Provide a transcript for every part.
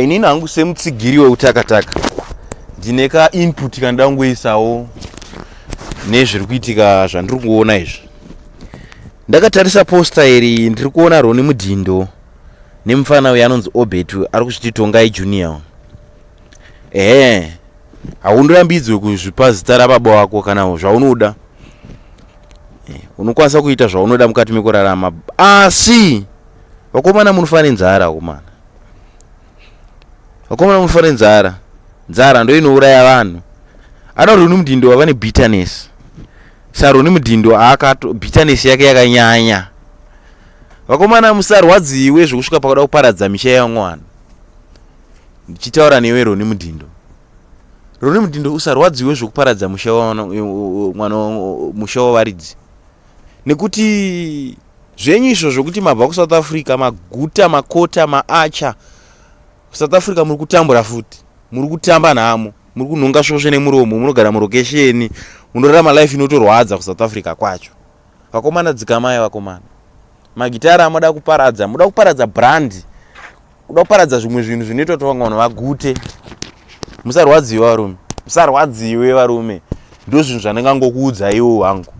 Inini hangu semutsigiri weutakataka ndine ka input kandangoisawo nezviri kuitika zvandiri kuona izvi. Ndakatarisa posta iri ndiri kuona Roni Mudhindo nemufana uyu anonzi Obetu ari kuzviti Tongai Junior. Haundorambidzwe kuzvipa zita rababa wako kana zvaunoda. Unokwanisa kuita zvaunoda mukati mekurarama, asi vakomana munofane nzara. Vakomana munofane nzara. Nzara ndio inouraya vanhu. Ana Roni Mudhindo vane bitterness. Roni Mudhindo bitterness yake yakanyanya. Vakomana musarwadziwe zvokusvika pakuda kuparadza misha yamwana. Ndichitaura newe Roni Mudhindo. Roni Mudhindo usarwadziwe zvokuparadza musha wavaridzi. Nekuti zvenyu izvo zvokuti mabva kuSouth Africa, maguta, makota, maacha. South Africa muri kutambura futi. Muri kutamba nhamo. Muri kunhonga svosve nemuromo. Munogara murokesheni. Munorarama life inotorwadza kuSouth Africa kwacho. Vakomana dzikamai vakomana. Magitara amoda kuparadza. Muda kuparadza brand. Muda kuparadza zvimwe zvinhu zvinoita kuti vanhu vagute. Musarwadziwe varume. Musarwadziwe varume. Ndo zvinhu zvandingangokuudza iwo wangu.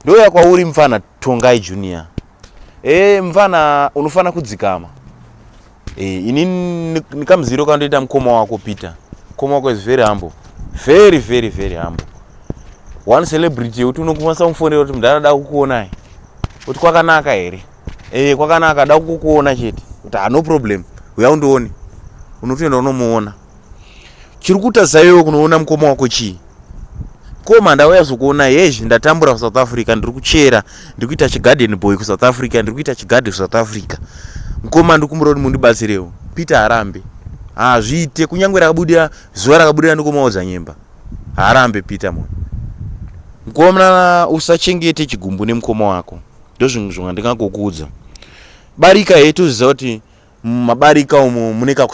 Ndoya kwauri mfana Tongai Junior. Mfana unofana kudzikama. Ini nikamziro kandoita mukoma wako Peter. Mukoma wako is very humble. Very, very, very humble. One celebrity yekuti unokwanisa kumufonera kuti mndana da kukuona. Kuti kwakanaka here. Kwakanaka da kukuona chete. Kuti no problem. Uya undoone. Unotoenda unomuona. Chiri kutadza iwe kunoona mukoma wako chii? Koma ndauya zokuona yezvi ndatambura kuSouth Africa, ndiri kuchera, ndiri kuita chigarden boy kuSouth Africa, ndiri kuita chigarden kuSouth Africa. Mukoma ndikumbura kuti mundibatsirewo. Peter harambe. Zviite kunyangwe rakabudira zuva rakabudira ndikumaudza nyemba. Harambe Peter mwe. Mukoma usachengete chigumbu nemukoma wako. Ndozvinhu zvandingangokuudza. Barika yetu ziva kuti mabarika umo muneka